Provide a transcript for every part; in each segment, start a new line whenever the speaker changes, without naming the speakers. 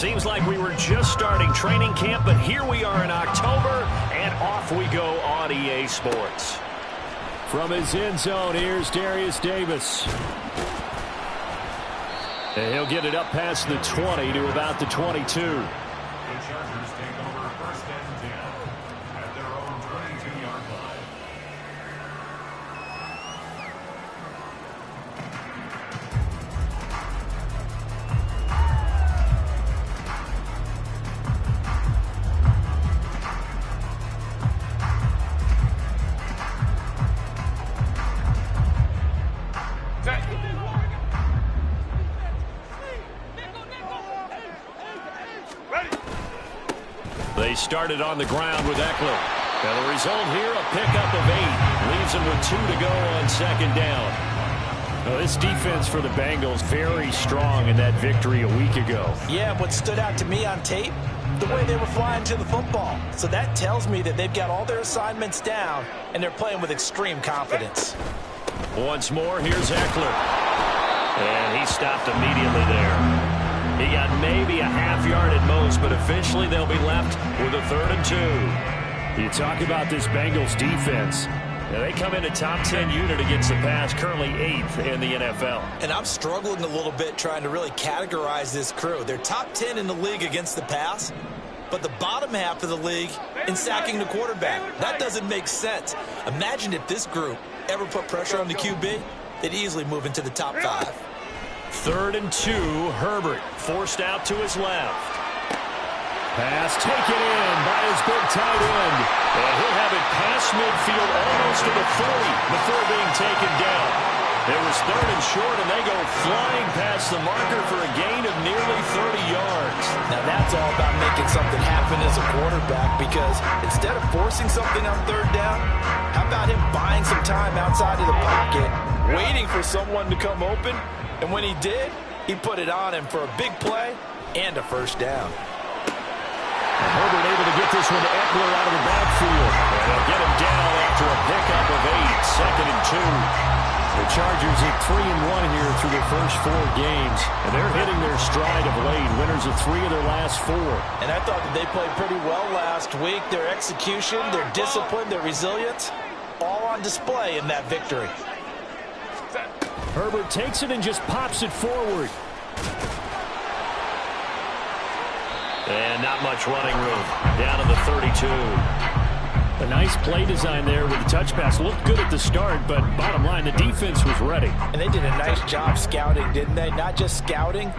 Seems like we were just starting training camp, but here we are in October, and off we go on EA Sports.
From his end zone, here's Darius Davis. And he'll get it up past the 20 to about the 22.
The Chargers take over first and 10 at their own 22-yard line.
They started on the ground with Eckler. And the result here, a pickup of 8. Leaves them with 2 to go on second down.
Well, this defense for the Bengals very strong in that victory a week ago.
Yeah, what stood out to me on tape, the way they were flying to the football. So that tells me that they've got all their assignments down, and they're playing with extreme confidence.
Once more, here's Eckler. And he stopped immediately there. He got maybe a half yard at most, but officially they'll be left with a 3rd and 2.
You talk about this Bengals defense.
Now they come in a top 10 unit against the pass, currently 8th in the NFL.
And I'm struggling a little bit trying to really categorize this crew. They're top 10 in the league against the pass, but the bottom half of the league in sacking the quarterback. That doesn't make sense. Imagine if this group ever put pressure on the QB, they'd easily move into the top 5.
3rd and 2, Herbert forced out to his left.
Pass taken in by his big tight end.
And he'll have it past midfield almost to the 40 before being taken down. It was 3rd and short, and they go flying past the marker for a gain of nearly 30 yards.
Now that's all about making something happen as a quarterback, because instead of forcing something on 3rd down, how about him buying some time outside of the pocket, waiting for someone to come open? And when he did, he put it on him for a big play and a 1st down.
And Herbert able to get this one to Eckler out of the backfield. And they'll get him down after a pickup of 8, 2nd and 2.
The Chargers at 3-1 here through their first 4 games. And they're hitting their stride of late. Winners of 3 of their last 4.
And I thought that they played pretty well last week. Their execution, their discipline, their resilience, all on display in that victory.
Herbert takes it and just pops it forward.
And not much running room. Down to the 32.
A nice play design there with the touch pass. Looked good at the start, but bottom line, the defense was ready.
And they did a nice job scouting, didn't they? Not just scouting,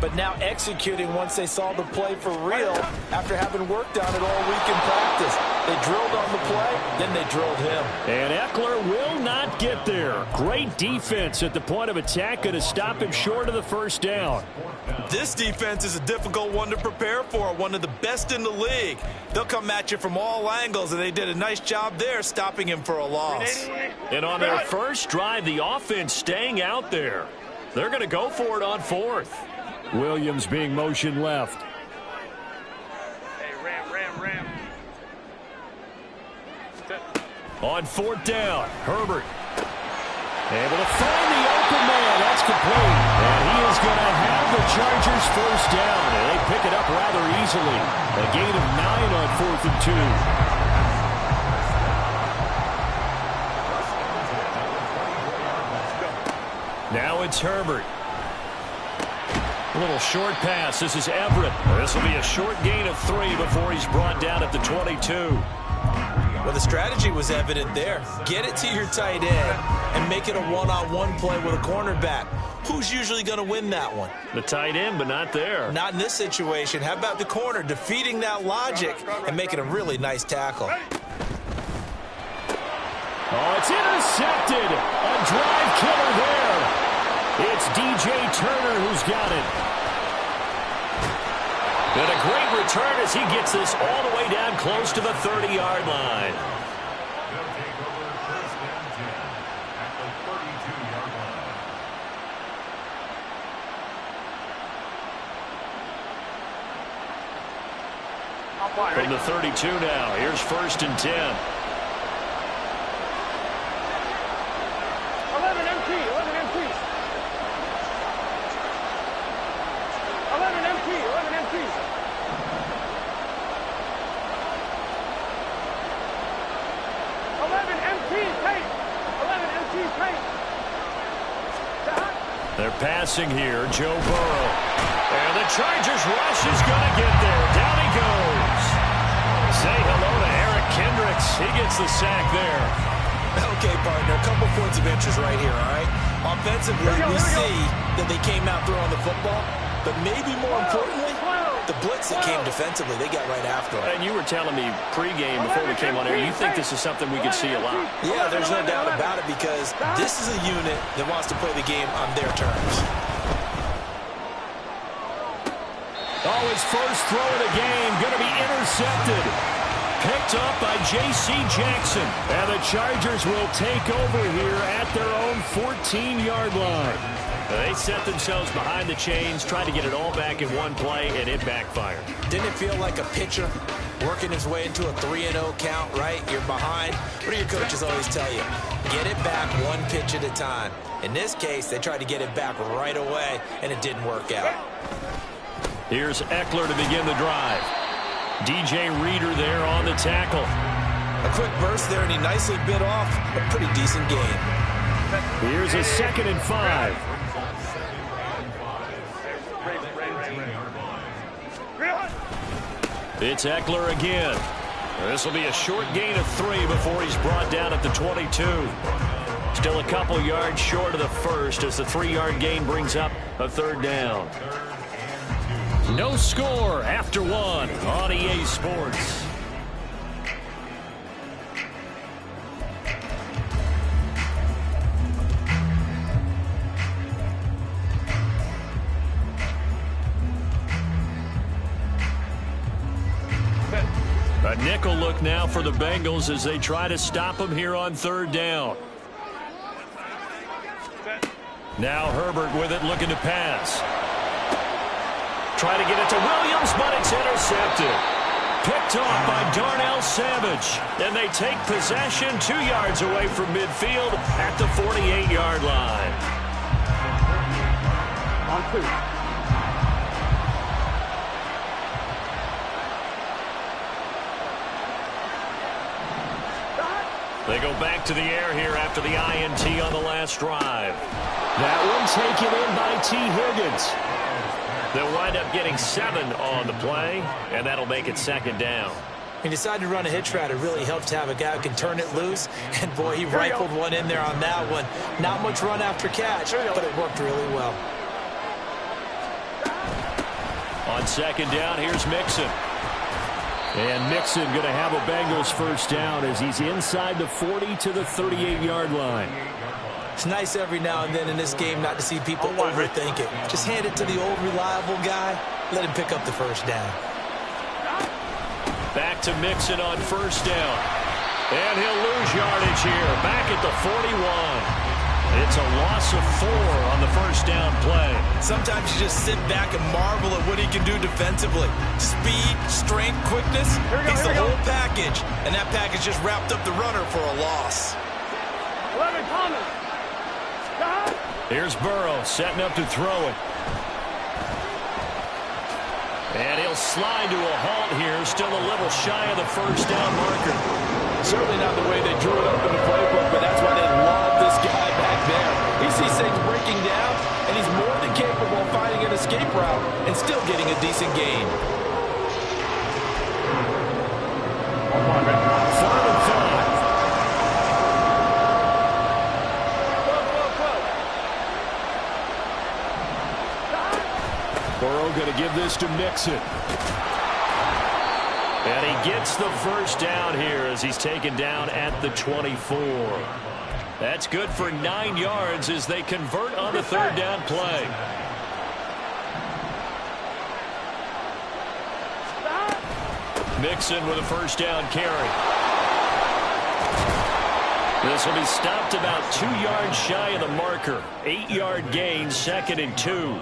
but now executing once they saw the play for real after having worked on it all week in practice. They drilled on the play, then they drilled him.
And Eckler will not get there. Great defense at the point of attack, going to stop him short of the 1st down.
This defense is a difficult one to prepare for, one of the best in the league. They'll come at you from all angles, and they did a nice job there stopping him for a loss.
And on their first drive, the offense staying out there. They're going to go for it on 4th.
Williams being motion left.
Hey, ram.
On 4th down, Herbert able to find the open man. That's complete. And he is going to have the Chargers 1st down. And they pick it up rather easily. A gain of 9 on 4th and 2. Now it's Herbert. A little short pass. This is Everett. This will be a short gain of 3 before he's brought down at the 22.
Well, the strategy was evident there. Get it to your tight end and make it a one-on-one play with a cornerback. Who's usually going to win that one?
The tight end, but not there.
Not in this situation. How about the corner defeating that logic and making a really nice tackle?
Oh, it's intercepted. A drive killer there. It's DJ Turner who's got it.
And a great return as he gets this all the way down close to the 30-yard line.
They'll take over first and 10 at the 32-yard line.
From the 32 now, here's 1st and 10.
11 MT. 11 MT.
passing here, Joe Burrow. And the Chargers rush is going to get there. Down he goes. Say hello to Eric Kendricks. He gets the sack there.
Okay, partner, a couple points of interest right here, all right? Offensively, we see that they came out throwing the football, but maybe more importantly, the blitz that came defensively, they got right after it.
And you were telling me pregame before we came on air, you think this is something we could see a lot.
Yeah, there's no doubt about it because this is a unit that wants to play the game on their terms.
Oh, his first throw of the game going to be intercepted. Picked up by J.C. Jackson. And the Chargers will take over here at their own 14-yard line. They set themselves behind the chains, tried to get it all back in one play, and it backfired.
Didn't it feel like a pitcher working his way into a 3-0 count, right? You're behind. What do your coaches always tell you? Get it back one pitch at a time. In this case, they tried to get it back right away, and it didn't work out.
Here's Eckler to begin the drive. DJ Reader there on the tackle.
A quick burst there, and he nicely bit off a pretty decent gain.
Here's a 2nd and 5. It's Eckler again. This will be a short gain of 3 before he's brought down at the 22. Still a couple yards short of the first as the 3-yard gain brings up a 3rd down. No score after 1 on EA Sports. A nickel look now for the Bengals as they try to stop him here on 3rd down. Now Herbert with it, looking to pass. Try to get it to Williams, but it's intercepted. Picked off by Darnell Savage. And they take possession 2 yards away from midfield at the 48-yard line.
On 2.
They go back to the air here after the INT on the last drive. That one taken in by T. Higgins. They'll wind up getting 7 on the play, and that'll make it 2nd down.
He decided to run a hitch route. It really helps to have a guy who can turn it loose. And, boy, he rifled one in there on that one. Not much run after catch, but it worked really well.
On 2nd down, here's Mixon. And Mixon going to have a Bengals first down as he's inside the 40 to the 38-yard line.
It's nice every now and then in this game not to see people overthink it. Just hand it to the old reliable guy. Let him pick up the first down.
Back to Mixon on 1st down. And he'll lose yardage here. Back at the 41. It's a loss of 4 on the 1st down play.
Sometimes you just sit back and marvel at what he can do defensively. Speed, strength, quickness. He's the whole package. And that package just wrapped up the runner for a loss.
11 Thomas.
Here's Burrow setting up to throw it. And he'll slide to a halt here. Still a little shy of the 1st down marker.
Certainly not the way they drew it up in the playbook, but that's why they love this guy back there. He sees things breaking down, and he's more than capable of finding an escape route and still getting a decent gain.
3rd and 5. Burrow going to give this to Mixon. And he gets the first down here as he's taken down at the 24. That's good for 9 yards as they convert on the 3rd down play. Mixon with a first down carry. This will be stopped about 2 yards shy of the marker. 8-yard gain, 2nd and 2.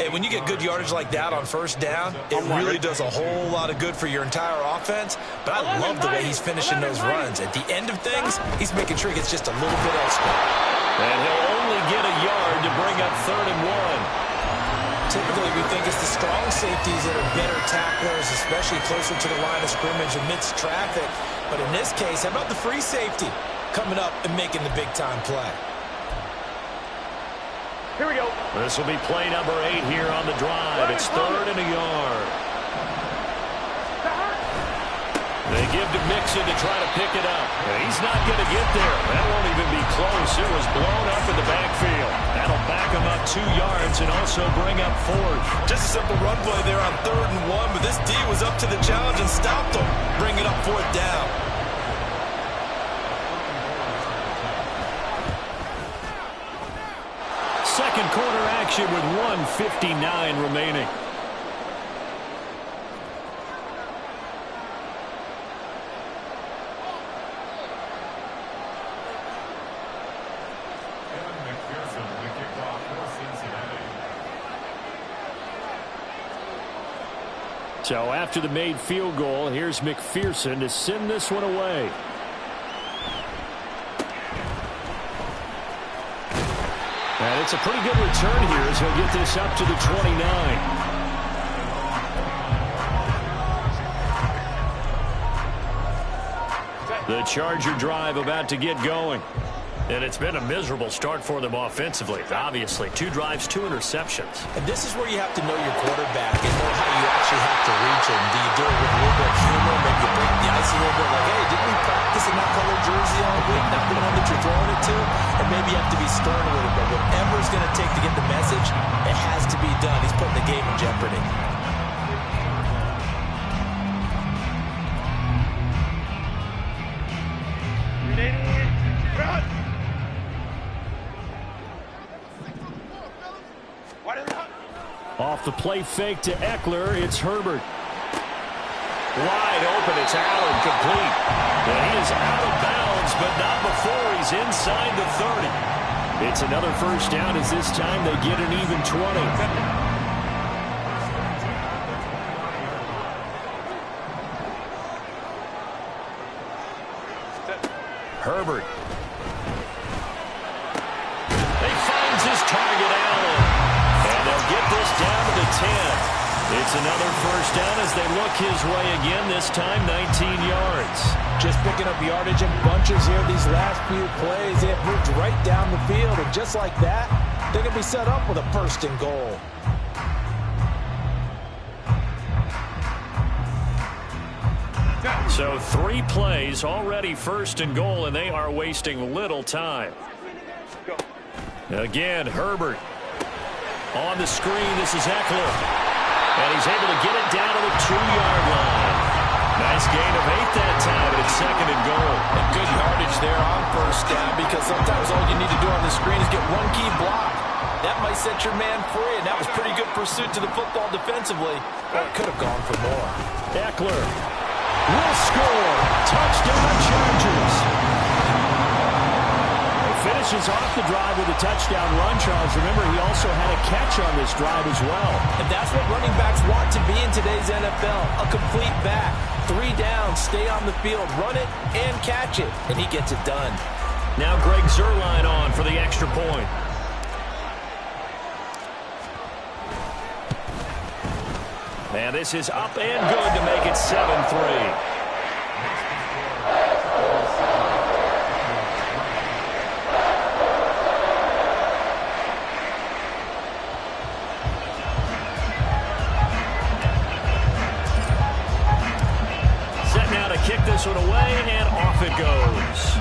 Hey, when you get good yardage like that on 1st down, it really does a whole lot of good for your entire offense. But I love the way he's finishing those runs. At the end of things, he's making sure he gets just a little bit extra.
And he'll only get a yard to bring up 3rd and 1.
Typically, we think it's the strong safeties that are better tacklers, especially closer to the line of scrimmage amidst traffic. But in this case, how about the free safety coming up and making the big-time play?
Here we go.
This will be play number 8 here on the drive. It's 3rd and a yard. They give to Mixon to try to pick it up. And he's not going to get there. That won't even be close. It was blown up in the backfield. That'll back him up 2 yards and also bring up 4th.
Just a simple run play there on 3rd and 1, but this D was up to the challenge and stopped him, bringing up 4th down.
Second quarter action with 1:59 remaining. So after the made field goal, here's McPherson to send this one away. And it's a pretty good return here as he'll get this up to the 29. The Charger drive about to get going. And it's been a miserable start for them offensively. Obviously, 2 drives, 2 interceptions.
And this is where you have to know your quarterback and know how you actually have to reach him. Do you do it with a little bit of humor, maybe you break the ice a little bit, like, hey, didn't we practice in that color jersey all week, not the one that you're throwing it to? And maybe you have to be stern with it, but whatever it's going to take to get the message, it has to be done. He's putting the game in jeopardy.
Off the play fake to Eckler, it's Herbert. Wide open, it's Allen, complete. And he is out of bounds, but not before he's inside the 30. It's another first down as this time they get an even 20. Herbert. He finds his target, Allen. And they'll get this down to the 10. It's another first down as they look his way again, this time 19 yards.
Just picking up yardage in bunches here these last few plays. They have moved right down the field, and just like that, they're going to be set up with a 1st and goal.
So 3 plays, already 1st and goal, and they are wasting little time. Again, Herbert. On the screen, this is Eckler. And he's able to get it down to the 2-yard line. Nice gain of 8 that time, but it's 2nd and goal.
And good yardage there on 1st down, because sometimes all you need to do on the screen is get one key block. That might set your man free, and that was pretty good pursuit to the football defensively. But it could have gone for more.
Eckler will score. Touchdown, Chargers. Finishes off the drive with a touchdown run, Charles. Remember, he also had a catch on this drive as well.
And that's what running backs want to be in today's NFL. A complete back. 3 downs, stay on the field, run it, and catch it. And he gets it done.
Now Greg Zuerlein on for the extra point. And this is up and good to make it 7-3. Kick this one away, and off it goes.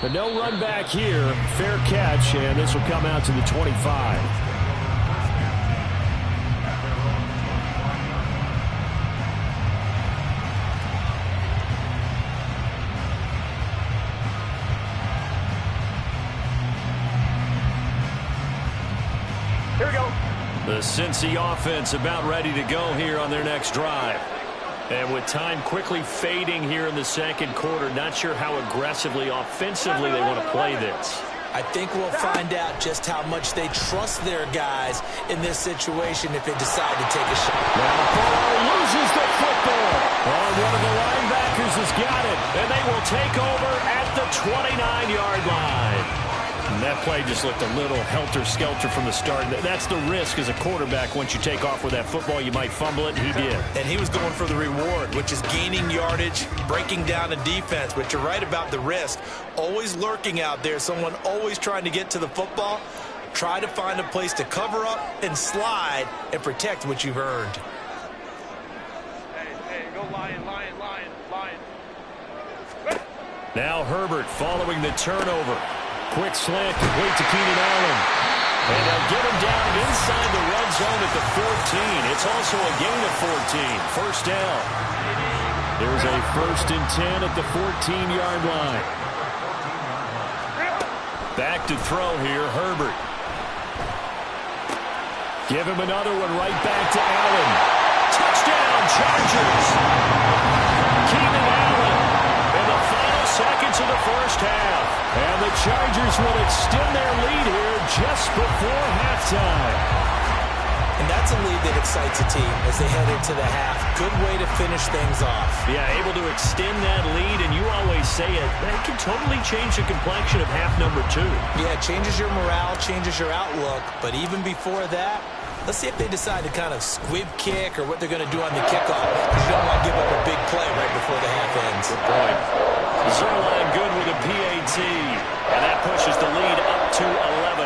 But no run back here. Fair catch, and this will come out to the 25.
Here we go.
The Cincy offense about ready to go here on their next drive. And with time quickly fading here in the second quarter, not sure how aggressively, offensively they want to play this.
I think we'll find out just how much they trust their guys in this situation if they decide to take a shot.
Now Burrow loses the football. Oh, one of the linebackers has got it. And they will take over at the 29-yard line. And that play just looked a little helter-skelter from the start. That's the risk as a quarterback. Once you take off with that football, you might fumble it, and he did.
And he was going for the reward, which is gaining yardage, breaking down a defense. But you're right about the risk. Always lurking out there, someone always trying to get to the football. Try to find a place to cover up and slide and protect what you've earned.
Hey, go Lion.
Now Herbert following the turnover. Quick slant complete to Keenan Allen. And they'll get him down inside the red zone at the 14. It's also a gain of 14. First down. There's a 1st and 10 at the 14-yard line. Back to throw here, Herbert. Give him another one right back to Allen. Touchdown, Chargers. Keenan Allen in the final seconds of the first half. And the Chargers will extend their lead here just before halftime.
And that's a lead that excites a team as they head into the half. Good way to finish things off.
Yeah, able to extend that lead, and you always say it, that can totally change the complexion of half number 2.
Yeah, it changes your morale, changes your outlook. But even before that, let's see if they decide to kind of squib kick or what they're going to do on the kickoff, because you don't want to give up a big play right before the half ends.
Good point. Zerline good with a PAT, and that pushes the lead up to 11.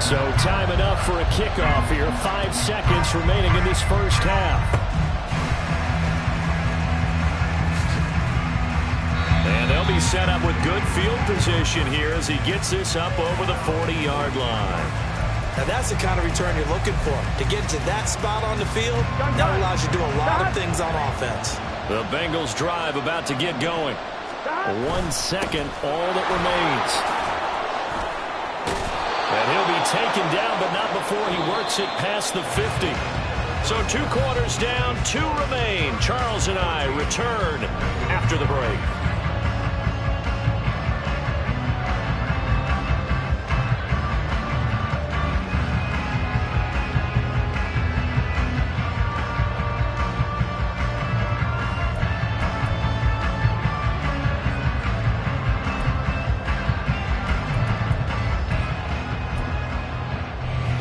So time enough for a kickoff here. 5 seconds remaining in this first half. And they'll be set up with good field position here as he gets this up over the 40-yard line.
Now that's the kind of return you're looking for. To get to that spot on the field, that allows you to do a lot of things on offense.
The Bengals drive about to get going. 1 second, all that remains. And he'll be taken down, but not before he works it past the 50. So 2 quarters down, 2 remain. Charles and I return after the break.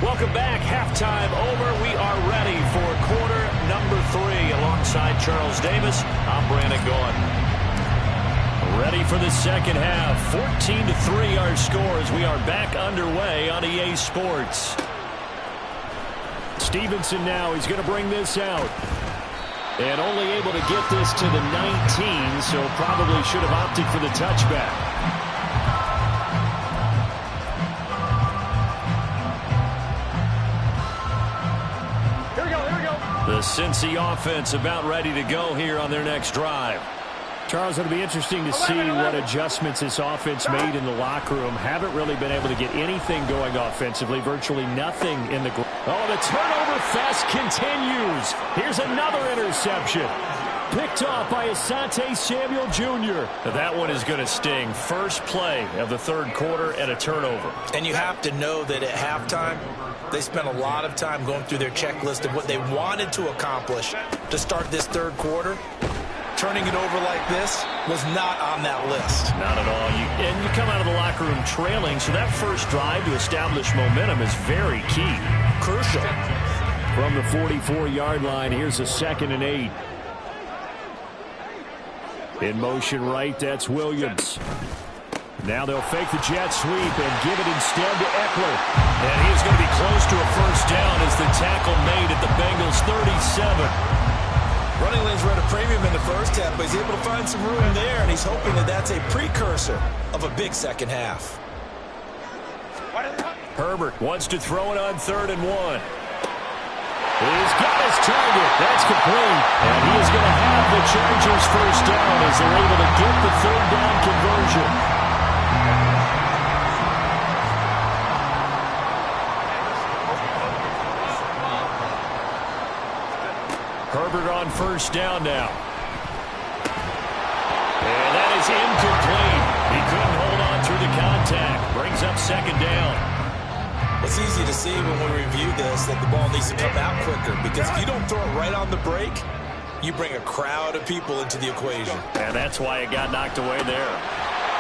Welcome back. Halftime over. We are ready for quarter number 3. Alongside Charles Davis, I'm Brandon Gaudin. Ready for the second half. 14-3 our scores. We are back underway on EA Sports. Stevenson now. He's going to bring this out. And only able to get this to the 19, so probably should have opted for the touchback. The Cincy offense about ready to go here on their next drive. Charles, it'll be interesting to see what adjustments this offense made in the locker room. Haven't really been able to get anything going offensively. Virtually nothing in the... Oh, the turnover fest continues. Here's another interception. Picked off by Asante Samuel Jr. That one is going to sting. First play of the third quarter and a turnover.
And you have to know that at halftime, they spent a lot of time going through their checklist of what they wanted to accomplish to start this third quarter. Turning it over like this was not on that list.
Not at all. And you come out of the locker room trailing, so that first drive to establish momentum is very key.
Crucial.
From the 44-yard line, here's a 2nd and 8. In motion right, that's Williams. Now they'll fake the jet sweep and give it instead to Eckler. And he is going to be close to a first down as the tackle made at the Bengals 37.
Running lanes were at a premium in the first half, but he's able to find some room there, and he's hoping that that's a precursor of a big second half.
Herbert wants to throw it on 3rd and 1. He's got his target. That's complete. And he is going to have the Chargers first down as they're able to get the 3rd down conversion. Herbert on first down now. And that is incomplete. He couldn't hold on through the contact. Bring brings up second down.
It's easy to see when we review this that the ball needs to come out quicker, because if you don't throw it right on the break, you bring a crowd of people into the equation.
And that's why it got knocked away there.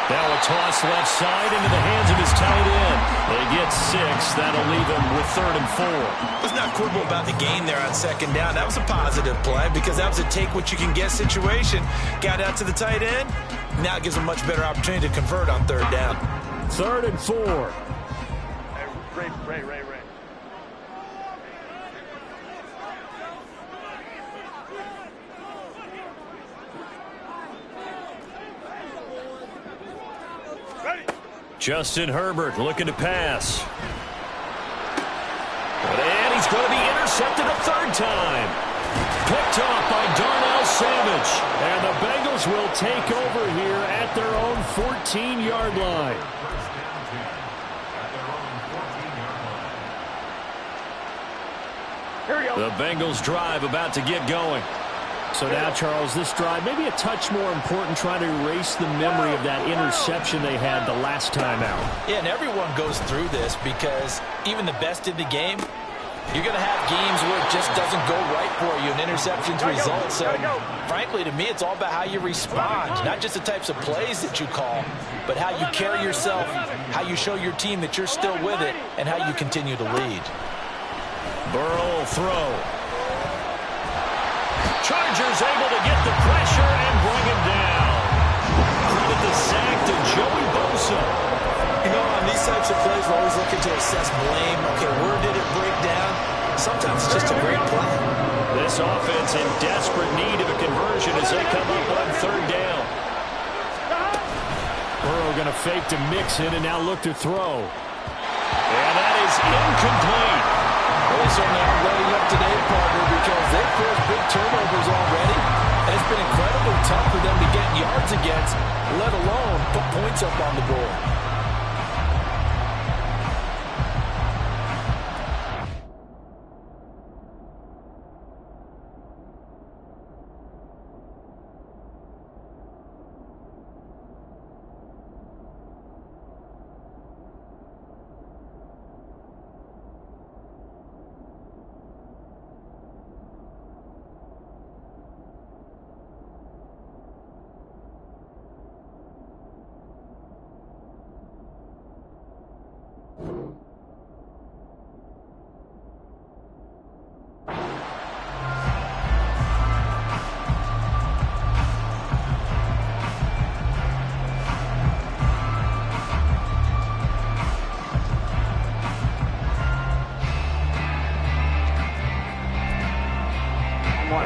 Now a toss left side into the hands of his tight end. They get 6. That'll leave him with 3rd and 4.
Let's not quibble about the game there on second down. That was a positive play because that was a take-what-you-can-get situation. Got out to the tight end. Now it gives him a much better opportunity to convert on 3rd down.
3rd and 4.
Ray.
Justin Herbert looking to pass. And he's going to be intercepted a 3rd time. Picked off by Darnell Savage. And the Bengals will take over here at their own 14-yard line.
Here we go.
The Bengals drive about to get going. So now, Charles, this drive maybe a touch more important, trying to erase the memory of that interception they had the last time out.
Yeah, and everyone goes through this because even the best in the game, you're going to have games where it just doesn't go right for you, and interceptions result. So, frankly, to me, it's all about how you respond, not just the types of plays that you call, but how you carry yourself, how you show your team that you're still with it, and how you continue to lead.
Burrow will throw. Chargers able to get the pressure and bring him down. Credit the sack to Joey Bosa.
You know, on these types of plays, we're always looking to assess blame. Okay, where did it break down? Sometimes it's just a great play.
This offense in desperate need of a conversion as they come up on 3rd down. Burrow going to fake to Mixon and now look to throw. And that is incomplete.
They certainly aren't ready up today, partner, because they've forced big turnovers already. And it's been incredibly tough for them to get yards against, let alone put points up on the board.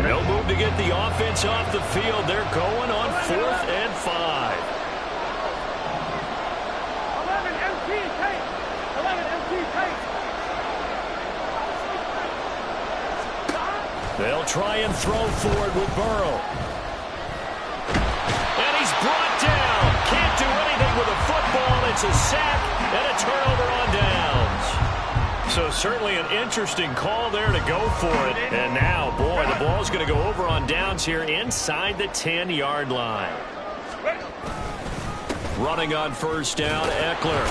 No move to get the offense off the field. They're going on 4th and 5.
11 MT tape. 11 MT tape.
They'll try and throw forward with Burrow. And he's brought down. Can't do anything with a football. It's a sack and a turnover on downs. So certainly an interesting call there to go for it. And now, boy, the ball's going to go over on downs here inside the 10-yard line. Running on 1st down, Eckler.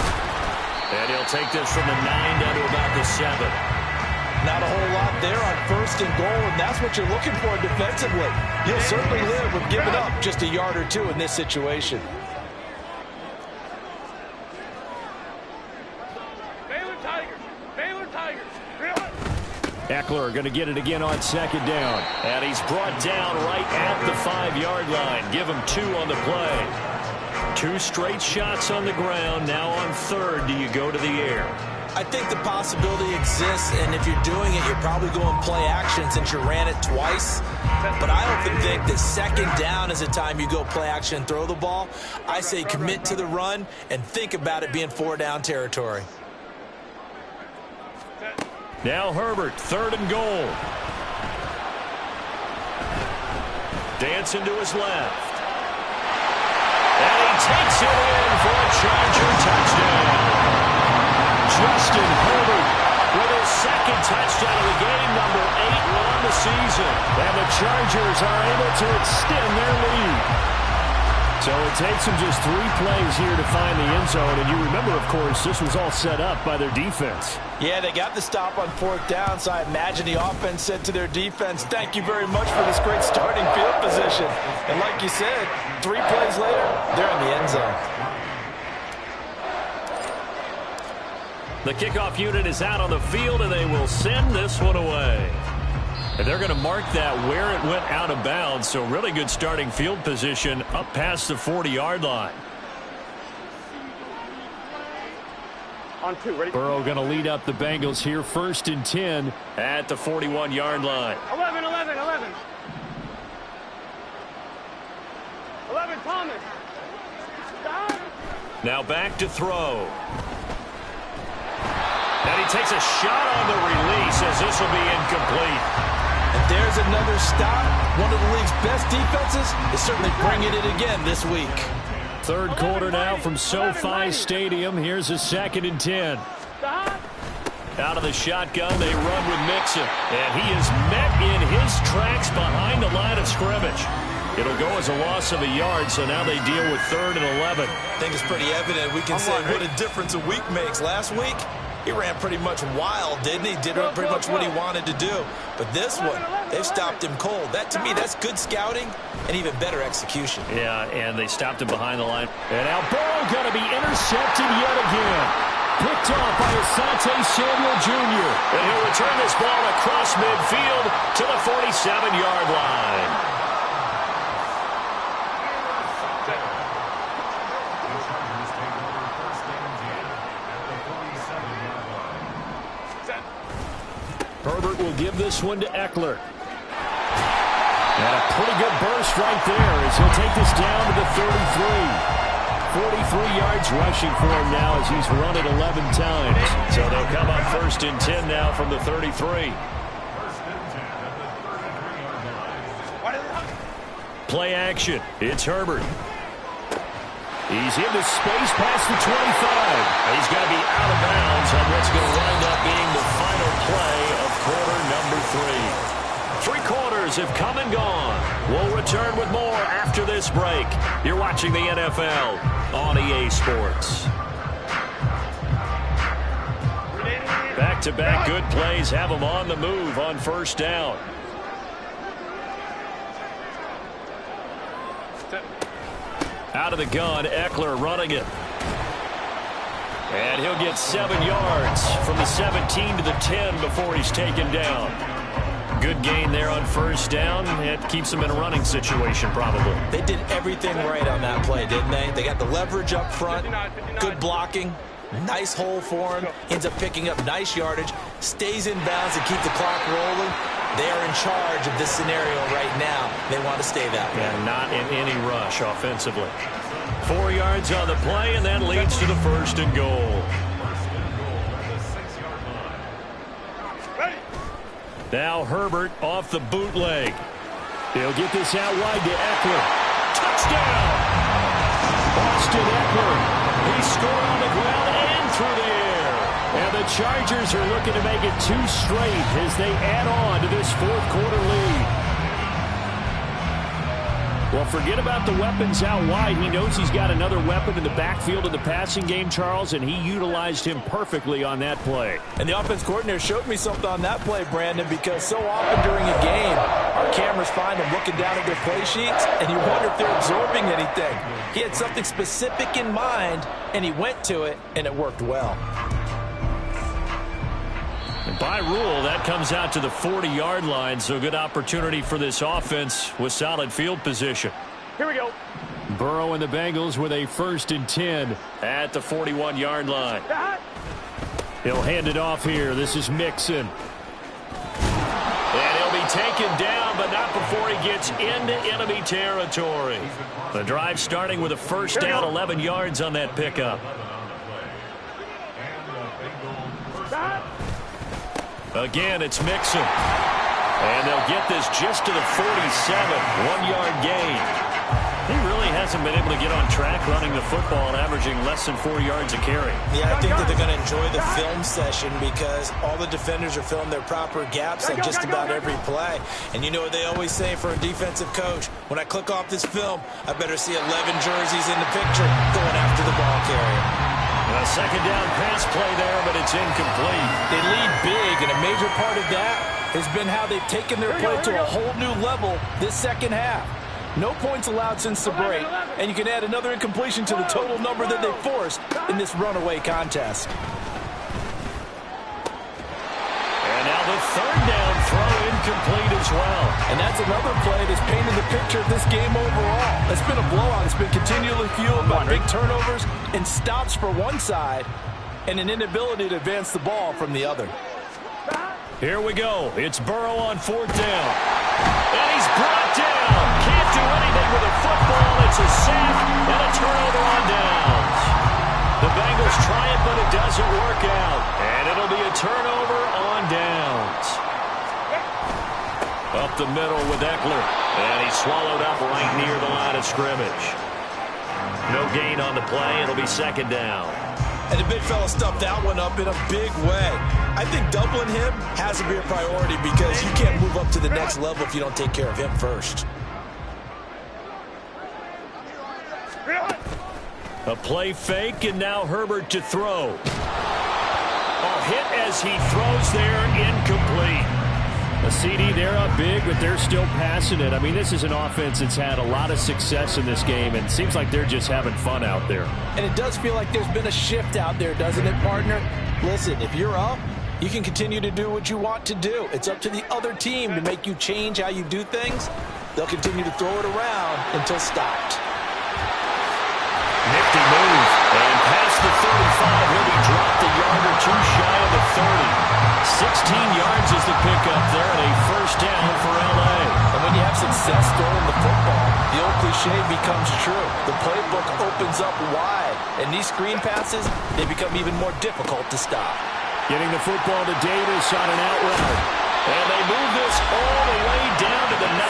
And he'll take this from the 9 down to about the 7.
Not a whole lot there on 1st and goal, and that's what you're looking for defensively. You'll certainly live with giving up just a yard or 2 in this situation.
Eckler going to get it again on 2nd down. And he's brought down right at the 5-yard line. Give him 2 on the play. 2 straight shots on the ground. Now on 3rd, do you go to the air?
I think the possibility exists, and if you're doing it, you're probably going play action since you ran it twice. But I often think that 2nd down is the time you go play action and throw the ball. I say commit to the run and think about it being 4-down territory.
Now Herbert, 3rd and goal. Dancing to his left. And he takes it in for a Charger touchdown. Justin Herbert with his 2nd touchdown of the game, number 8 on the season. And the Chargers are able to extend their lead. So it takes them just 3 plays here to find the end zone. And you remember, of course, this was all set up by their defense.
Yeah, they got the stop on 4th down, so I imagine the offense said to their defense, thank you very much for this great starting field position. And like you said, 3 plays later, they're in the end zone.
The kickoff unit is out on the field, and they will send this one away. And they're going to mark that where it went out of bounds, so really good starting field position up past the 40-yard line.
On 2, ready?
Burrow going to lead up the Bengals here, 1st and 10 at the 41-yard line.
11, 11, 11. 11, Thomas. Stop.
Now back to throw. And he takes a shot on the release as this will be incomplete.
And there's another stop. One of the league's best defenses is certainly bringing it again this week.
3rd quarter now from SoFi Stadium. Here's a 2nd and 10.
Stop.
Out of the shotgun, they run with Mixon. And he is met in his tracks behind the line of scrimmage. It'll go as a loss of a yard, so now they deal with 3rd and 11.
I think it's pretty evident. We can say what a difference a week makes. Last week, he ran pretty much wild, didn't he? Did pretty much what he wanted to do. But this one, they've stopped him cold. That, to me, that's good scouting and even better execution.
Yeah, and they stopped him behind the line. And now Burrow going to be intercepted yet again. Picked off by Asante Samuel Jr. And he'll return this ball across midfield to the 47-yard line. Herbert will give this one to Eckler. And a pretty good burst right there as he'll take this down to the 33. 43 yards rushing for him now as he's run it 11 times. So they'll come up 1st and 10 now from the 33. Play action. It's Herbert. He's into space past the 25. He's got to be out of bounds on what's going to wind up being the final play of quarter number 3. 3 quarters have come and gone. We'll return with more after this break. You're watching the NFL on EA Sports. Back-to-back good plays have them on the move on 1st down. Out of the gun, Eckler running it. And he'll get 7 yards from the 17 to the 10 before he's taken down. Good gain there on 1st down. It keeps them in a running situation, probably.
They did everything right on that play, didn't they? They got the leverage up front, good blocking, nice hole for him, ends up picking up nice yardage, stays in bounds to keep the clock rolling. They are in charge of this scenario right now. They want to stay that way.
And not in any rush offensively. 4 yards on the play, and that leads to the 1st and goal. Now Herbert off the bootleg. He'll get this out wide to Eckler. Touchdown! Austin Eckler. He scored on the ground and through the air. And the Chargers are looking to make it 2 straight as they add on to this 4th quarter lead. Well, forget about the weapons out wide. He knows he's got another weapon in the backfield of the passing game, Charles, and he utilized him perfectly on that play.
And the offense coordinator showed me something on that play, Brandon, because so often during a game, our cameras find them looking down at their play sheets, and you wonder if they're absorbing anything. He had something specific in mind, and he went to it, and it worked well.
And by rule, that comes out to the 40-yard line, so good opportunity for this offense with solid field position.
Here we go.
Burrow and the Bengals with a 1st and 10 at the 41-yard line. He'll hand it off here. This is Mixon. And he'll be taken down, but not before he gets into enemy territory. The drive starting with a 1st down, 11 yards on that pickup. Again, it's Mixon. And they'll get this just to the 47. 1-yard gain. He really hasn't been able to get on track running the football and averaging less than 4 yards a carry.
Yeah, I think that they're going to enjoy the film session because all the defenders are filling their proper gaps on just about every play. And you know what they always say for a defensive coach? When I click off this film, I better see 11 jerseys in the picture going after the ball carrier.
A second down pass play there, but it's incomplete.
They lead big, and a major part of that has been how they've taken their play to a whole new level this second half. No points allowed since the break, and you can add another incompletion to the total number that they forced in this runaway contest.
And now the third down throw incomplete as well.
And that's another play that's painted the picture of this game overall. It's been a blowout. It's been continually fueled by big turnovers and stops for one side and an inability to advance the ball from the other.
Here we go. It's Burrow on fourth down. And he's brought down. Can't do anything with a football. It's a sack and a turnover on downs. The Bengals try it, but it doesn't work out. And it'll be a turnover on downs. Up the middle with Eckler. And he's swallowed up right near the line of scrimmage. No gain on the play. It'll be second down.
And the big fella stuffed that one up in a big way. I think doubling him has to be a priority because you can't move up to the next level if you don't take care of him first.
A play fake, and now Herbert to throw. A hit as he throws there, incomplete. A CD, they're up big, but they're still passing it. I mean, this is an offense that's had a lot of success in this game, and it seems like they're just having fun out there.
And it does feel like there's been a shift out there, doesn't it, partner? Listen, if you're up, you can continue to do what you want to do. It's up to the other team to make you change how you do things. They'll continue to throw it around until stopped.
Nifty move. And past the 35, he'll be dropped a yard or two shy of the 30. 16 yards is the pickup there, and a first down for L.A.
And when you have success throwing the football, the old cliche becomes true. The playbook opens up wide, and these screen passes, they become even more difficult to stop.
Getting the football to Davis on an out route. And they move this all the way down to the 9.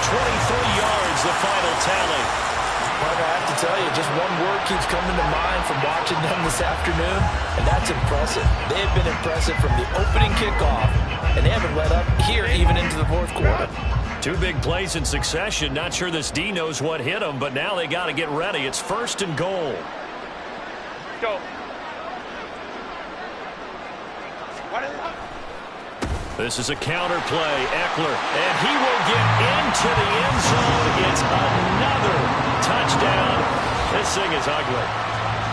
23 yards, the final tally.
Partner, I have to tell you, just one word keeps coming to mind from watching them this afternoon, and that's impressive. They have been impressive from the opening kickoff, and they haven't let up here even into the fourth quarter.
2 big plays in succession. Not sure this D knows what hit them, but now they got to get ready. It's first and goal.
Go.
This is a counter play. Eckler, and he will get into the end zone. It's another touchdown. This thing is ugly.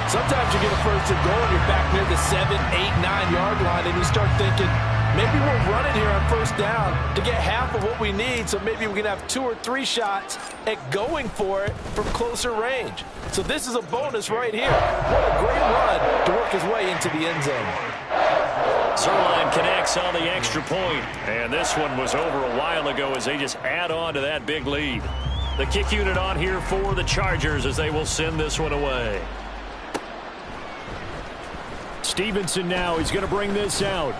Sometimes you get a first and goal and you're back near the 7, 8, 9-yard line, and you start thinking, maybe we'll run it here on first down to get half of what we need, so maybe we can have 2 or 3 shots at going for it from closer range. So this is a bonus right here. What a great run to work his way into the end zone.
Zuerlein connects on the extra point. And this one was over a while ago as they just add on to that big lead. The kick unit on here for the Chargers as they will send this one away. Stevenson now, he's going to bring this out.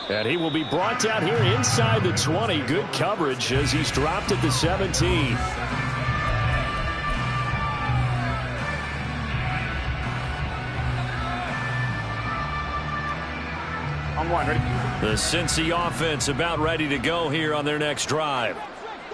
And he will be brought down here inside the 20. Good coverage as he's dropped at the 17. The Cincy offense about ready to go here on their next drive.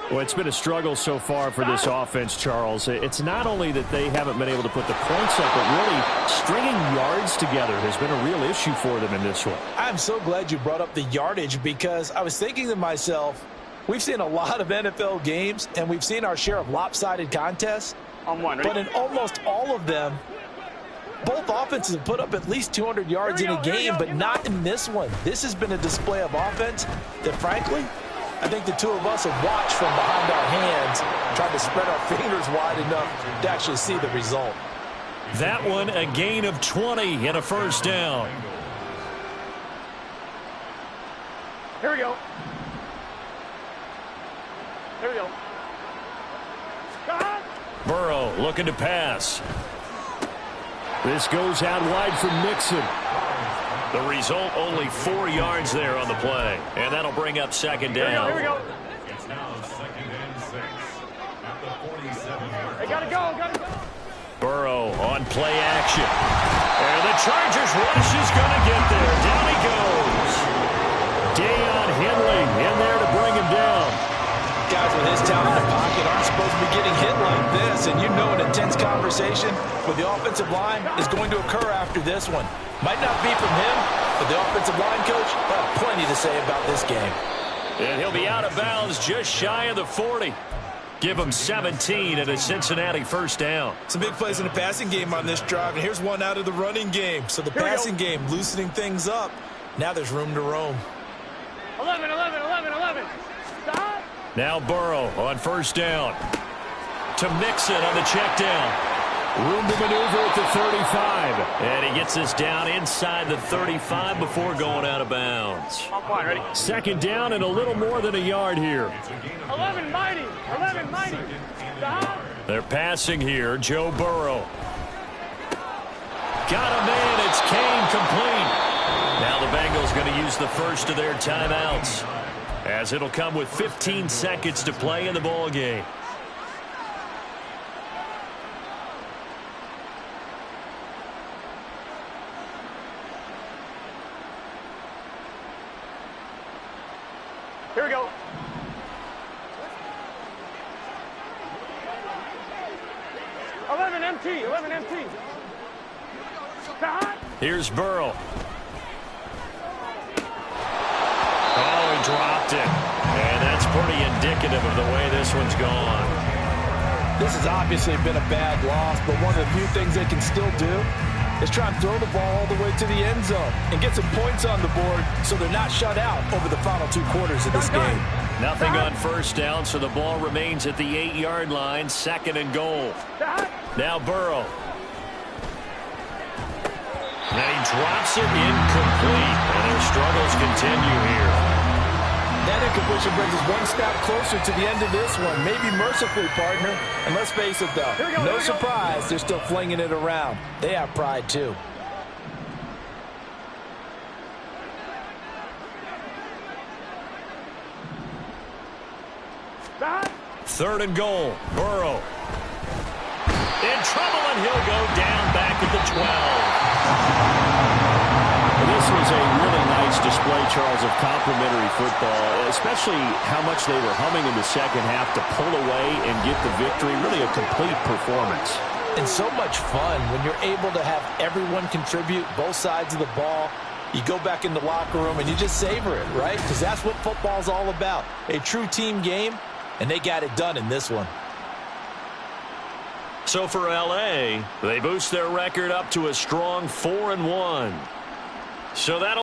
Well, it's been a struggle so far for this offense, Charles. It's not only that they haven't been able to put the points up, but really stringing yards together has been a real issue for them in this one.
I'm so glad you brought up the yardage because I was thinking to myself, we've seen a lot of NFL games and we've seen our share of lopsided contests. But in almost all of them, both offenses have put up at least 200 yards in a game, but not in this one. This has been a display of offense that, frankly, I think the two of us have watched from behind our hands, trying to spread our fingers wide enough to actually see the result.
That one, a gain of 20 and a first down.
Here we go. Here we go.
Burrow looking to pass. This goes out wide from Mixon. The result, only 4 yards there on the play. And that'll bring up second down.
Here we go.
It's now 2nd and 6 at the 47.
Gotta go.
Burrow on play action. And the Chargers rush is going to get there. Down he goes. Deion Henley in there to bring him down.
Guys with his talent in the pocket aren't supposed to be getting hit like this, and you know an intense conversation with the offensive line is going to occur after this one. Might not be from him, but the offensive line coach will have plenty to say about this game.
And he'll be out of bounds just shy of the 40. Give him 17 and a Cincinnati first down.
Some big plays in the passing game on this drive, and here's one out of the running game. So the passing game loosening things up. Now there's room to roam.
11. Stop.
Now Burrow on first down. To Mixon on the check down. Room to maneuver at the 35. And he gets us down inside the 35 before going out of bounds.
On point, ready?
Second down and a little more than a yard here.
11 mighty. Stop.
They're passing here. Joe Burrow. Got a man. It's Kane complete. Now the Bengals going to use the first of their timeouts, as it'll come with 15 seconds to play in the ball game.
Here we go. 11 empty. Stop.
Here's Burrow. Oh, he dropped it. And that's pretty indicative of the way this one's gone.
This has obviously been a bad loss, but one of the few things they can still do is try and throw the ball all the way to the end zone and get some points on the board so they're not shut out over the final 2 quarters of this game.
Nothing on first down, so the ball remains at the 8-yard line, second and goal. Now Burrow. And he drops it incomplete, and their struggles continue here.
That incompletion brings us one step closer to the end of this one. Maybe mercifully, partner. And let's face it, though, no surprise, they're still flinging it around. They have pride, too.
Third and goal. Burrow. In trouble, and he'll go down back at the 12. This was a really nice display, Charles, of complimentary football, especially how much they were humming in the second half to pull away and get the victory. Really a complete performance.
And so much fun when you're able to have everyone contribute, both sides of the ball. You go back in the locker room and you just savor it, right? Because that's what football's all about. A true team game, and they got it done in this one.
So for L.A., they boost their record up to a strong 4-1. So that'll